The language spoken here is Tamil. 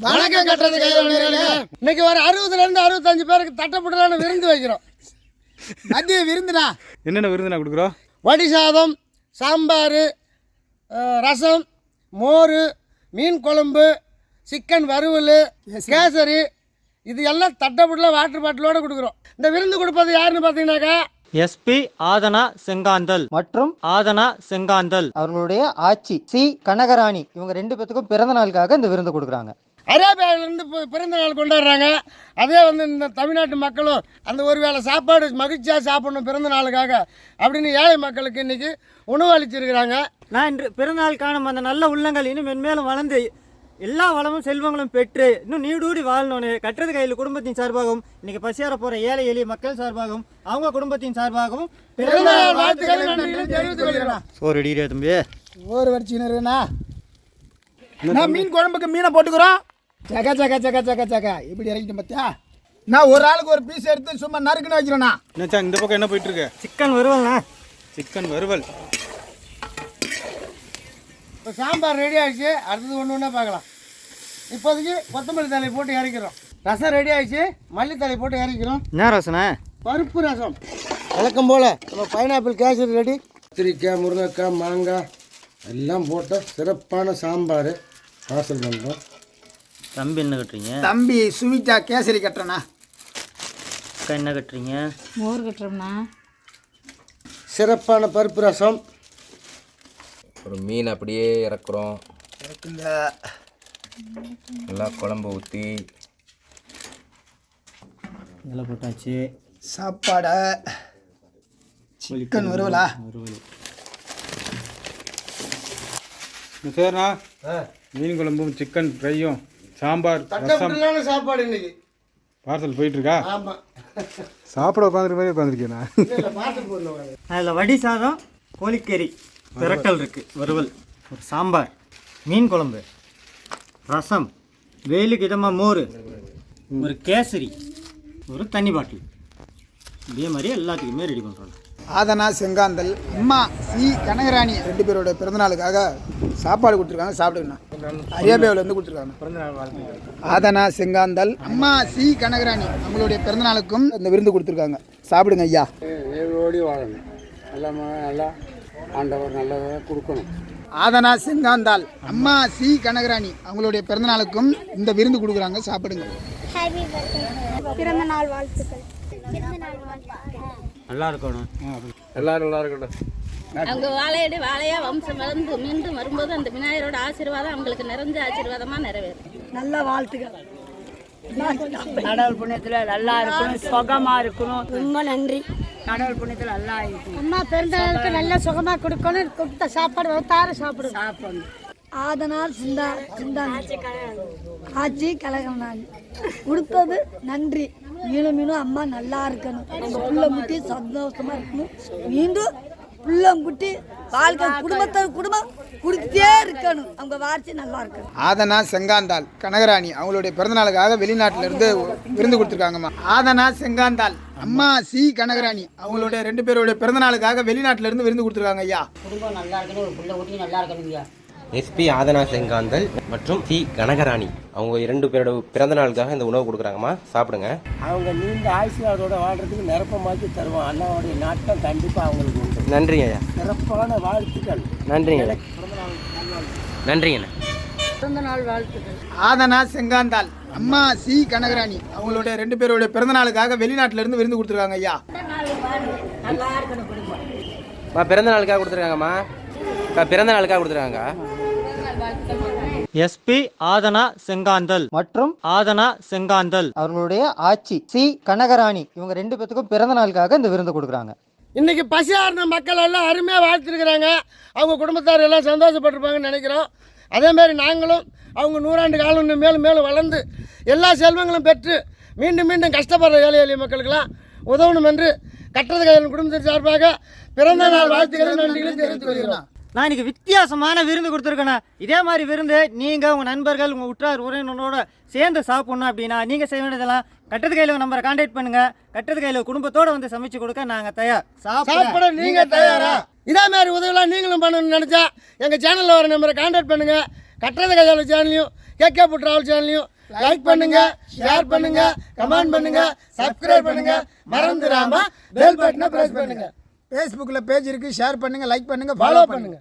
வணக்கம் கட்டுறது கையாளுங்க. இன்னைக்கு ஒரு 60லேருந்து 65 பேருக்கு தட்டப்படலான விருந்து வைக்கிறோம். மதிய விருந்துனா என்னென்ன விருந்துனா கொடுக்குறோம்? வடி சாதம், சாம்பார், ரசம், மோர், மீன் குழம்பு, சிக்கன் வறுவல், கேசரி, இது எல்லாம் தட்டப்படல வாட்டர் பாட்டிலோடு கொடுக்குறோம். இந்த விருந்து கொடுப்பது யாருன்னு பார்த்தீங்கன்னாக்கா எஸ்பி ஆதனா செங்காந்தல் மற்றும் ஆதனா செங்காந்தல் அவர்களுடைய ஆட்சி சி கனகராணி. இவங்க 2 பேத்துக்கும் பிறந்த நாளுக்காக இந்த விருந்து கொடுக்குறாங்க. அரேபியாவிலேருந்து பிறந்த நாள் கொண்டாடுறாங்க. அதே இந்த தமிழ்நாட்டு மக்களும் அந்த ஒரு வேளை சாப்பாடு மகிழ்ச்சியாக சாப்பிடணும் பிறந்த நாளுக்காக அப்படின்னு ஏழை மக்களுக்கு இன்றைக்கி உணவு அளிச்சிருக்கிறாங்க. நான் இன்று பிறந்தநாள் காணும் அந்த நல்ல உள்ளங்கள் இன்னும் மென்மேலும் வளர்ந்து எல்லா வளமும் செல்வங்களும் பெற்று இன்னும் நீடூடி வாழணும்னு கட்டுறது கையில் குடும்பத்தின் சார்பாகவும் இன்னைக்கு பசியார போகிற ஏழை எளிய மக்கள் சார்பாகவும் அவங்க குடும்பத்தின் சார்பாகவும் பிறந்தநாள் வாழ்த்துக்களை தெரிவித்துக் கொள்கிறோம். சோறு அடிக்கிறியா தம்பி? ஒரு வரிச்சினருண்ணா நான் மீன் குழம்புக்கு மீனை போட்டுக்கிறோம். சக்கா சக்கா சக்கா சக்கா சக்கா இப்படி இறக்கிட்டேன் பார்த்தியா? நான் ஒரு ஆளுக்கு ஒரு பீஸ் எடுத்து சும்மா நறுக்குன்னு வைக்கிறேண்ணா. என்னச்சா இந்த பக்கம் என்ன போயிட்டு இருக்கு? சிக்கன் வறுவல்ண்ணா. சிக்கன் வறுவல். இப்போ சாம்பார் ரெடி ஆகிடுச்சு. அடுத்தது ஒன்று ஒன்றா பார்க்கலாம். இப்போதைக்கு கொத்தமல்லி தலை போட்டு இறக்கிறோம். ரசம் ரெடி ஆகிடுச்சு. மல்லித்தலை போட்டு இறக்கிறோம். என்ன ரசண்ணா? பருப்பு ரசம் வழக்கம் போல். நம்ம பைனாப்பிள் கேசரி ரெடி. கத்திரிக்காய், முருங்கைக்காய், மாங்காய் எல்லாம் போட்ட சிறப்பான சாம்பார் பார்சல் பண்ணுறோம். தம்பி என்ன கட்டுறீங்க? தம்பி சுவிட்டா கேசரி கட்டுறேண்ணா. அக்கா என்ன கட்டுறீங்க? மோர் கட்டுறோம்ண்ணா. சிறப்பான பருப்பு ரசம். ஒரு மீன் அப்படியே இறக்குறோம். நல்லா குழம்பு ஊற்றி இதெல்லாம் போட்டாச்சு. சாப்பாடை சிக்கன் வறுவலா? சரிண்ணா, மீன் குழம்பும் சிக்கன் ஃப்ரையும் சாம்பார் ரசம் சாப்பாடு இன்னைக்கு பார்சல் போயிட்டு இருக்கா? ஆமாம், சாப்பிட உட்காந்துருக்க மாதிரி உட்காந்துருக்கேண்ணா. பார்த்துட்டு போடணும். அதில் வடி சாதம், கோழிக்கறி பிரட்டல் இருக்குது, வறுவல், ஒரு சாம்பார், மீன் குழம்பு, ரசம், வெயிலுக்கு இதமாக மோர், ஒரு கேசரி, ஒரு தண்ணி பாட்டில், இதே மாதிரி எல்லாத்துக்குமே ரெடி பண்ணுறோம். ஆதனா செங்காந்தல், அம்மா சி கனகராணி 2 பேரோட பிறந்தநாளுக்காக சாப்பாடு கொடுத்துருக்காங்க. சாப்பிடுங்கண்ணா. அரேபியாவிலேருந்து கொடுத்துருக்காங்க. ஆதனா செங்காந்தல், அம்மா சி கனகராணி அவங்களுடைய பிறந்தநாளுக்கும் இந்த விருந்து கொடுத்துருக்காங்க. சாப்பிடுங்க ஐயா. ஓடி வாழணும். நல்லா ஆண்டவர் நல்லதாக கொடுக்கணும். ஆதனா செங்காந்தால், அம்மா சி கனகராணி அவங்களுடைய பிறந்தநாளுக்கும் இந்த விருந்து கொடுக்குறாங்க. சாப்பிடுங்க. பிறந்த நாள் வாழ்த்துக்கள். நல்லா இருக்கணும். எல்லாரும் நல்லா இருக்கட்டும். அவங்க வாழையடி வாழையா வம்சம் வளர்ந்து மீண்டும் வரும்போது அந்த விநாயகரோட ஆசீர்வாதம் அவங்களுக்கு நிறைஞ்ச ஆசீர்வாதமாக நிறைவேறும். நல்ல வாழ்த்துக்கள். கடவுள் புண்ணியத்தில் நல்லா இருக்கணும், சுகமா இருக்கணும். ரொம்ப நன்றி. கடவுள் புண்ணியத்தில் நல்லா இருக்கணும். அம்மா பிறந்த நாளுக்கு நல்ல சுகமா கொடுக்கணும். கொடுத்த சாப்பாடு வைத்தார சாப்பிடணும். ஆதனால் சிந்தா ஆட்சி கழகம் நான் கொடுத்தது நன்றி. மீனும் அம்மா நல்லா இருக்கணும். அவங்க புள்ளங்குட்டி சந்தோஷமா இருக்கணும். மீண்டும் புள்ளங்குட்டி வாழ்க்கை குடும்பம் கொடுத்துட்டே இருக்கணும். அவங்க வார்த்தை நல்லா இருக்கணும். ஆதனா செங்காந்தால் கனகராணி அவங்களுடைய பிறந்தநாளுக்காக வெளிநாட்டிலிருந்து விருந்து கொடுத்துருக்காங்கம்மா. ஆதனா செங்காந்தால், அம்மா சி கனகராணி அவங்களுடைய 2 பேருடைய பிறந்தநாளுக்காக வெளிநாட்டிலிருந்து விருந்து கொடுத்துருக்காங்க ஐயா. குடும்பம் நல்லா இருக்கணும், ஒரு புள்ள குட்டி நல்லா இருக்கணுங்க. எஸ்பி ஆதனா செங்காந்தல் மற்றும் சி கனகராணி அவங்க 2 பேரோட பிறந்த நாளுக்காக இந்த உணவு கொடுக்குறாங்கம்மா. சாப்பிடுங்க. அவங்க நீண்ட ஆயுசியாரோட வாழ்றதுக்கு நிரப்பமாக்கி தருவோம். அண்ணாவுடைய நாட்டம் கண்டிப்பாக அவங்களுக்கு உண்டு. நன்றிங்க ஐயா. சிறப்பான வாழ்த்துக்கள். நன்றிங்க. நன்றிங்கண்ணா. பிறந்த நாள் வாழ்த்துக்கள். ஆதனா செங்காந்தால், அம்மா சி கனகராணி அவங்களுடைய 2 பேருடைய பிறந்தநாளுக்காக வெளிநாட்டிலிருந்து விருந்து கொடுத்துருக்காங்க ஐயா. பிறந்த நாளுக்காக கொடுத்துருக்காங்கம்மா. பிறந்த நாளுக்காக கொடுத்துருக்காங்க. எஸ்பி ஆதனா செங்காந்தல் மற்றும் ஆதனா செங்காந்தல் அவர்களுடைய ஆட்சி சி கனகராணி. இவங்க 2 பேத்துக்கும் பிறந்த நாளுக்காக இந்த விருந்து கொடுக்குறாங்க. இன்றைக்கி பசியார்ந்த மக்கள் எல்லாம் அருமையாக வாழ்த்துருக்குறாங்க. அவங்க குடும்பத்தார் எல்லாம் சந்தோஷப்பட்டிருப்பாங்கன்னு நினைக்கிறோம். அதேமாதிரி நாங்களும் அவங்க 100 ஆண்டு காலம் இன்னும் மேலும் மேலும் வளர்ந்து எல்லா செல்வங்களும் பெற்று மீண்டும் மீண்டும் கஷ்டப்படுற ஏழை எளிய மக்களுக்கெல்லாம் உதவணும் என்று கட்டுறது கையில் குடும்பத்தின் சார்பாக பிறந்த நாள் வாழ்த்துக்களை நன்றிகளை தெரிவித்துக் கொள்கிறோம். நான் இன்னைக்கு வித்தியாசமான விருந்து கொடுத்துருக்கேண்ணா. இதே மாதிரி விருந்து நீங்கள் உங்கள் நண்பர்கள் உங்கள் உற்றார் உறவினரோட சேர்ந்து சாப்பிட்ணும் அப்படின்னா நீங்கள் செய்ய வேண்டியதெல்லாம் கட்டுறது கையில் நம்பரை கான்டாக்ட் பண்ணுங்கள். கட்டுறது கையில் குடும்பத்தோடு வந்து சமைச்சு கொடுக்க நாங்கள் தயார். சாப்பிட நீங்கள் தயாரா? இதே மாதிரி உதவிலாம் நீங்களும் பண்ணணும்னு நினச்சா எங்கள் சேனலில் வர நம்பரை கான்டாக்ட் பண்ணுங்கள். கட்டுறது கையால் சேனலையும் கேகே டிராவல் சேனலையும் லைக் பண்ணுங்க, ஷேர் பண்ணுங்க, கமெண்ட் பண்ணுங்க, சப்ஸ்கிரைப் பண்ணுங்க, மறந்துடாம பெல் பட்டனை பிரஸ் பண்ணுங்க. ஃபேஸ்புக்கில் பேஜ் இருக்குது, ஷேர் பண்ணுங்கள், லைக் பண்ணுங்கள், ஃபாலோ பண்ணுங்க.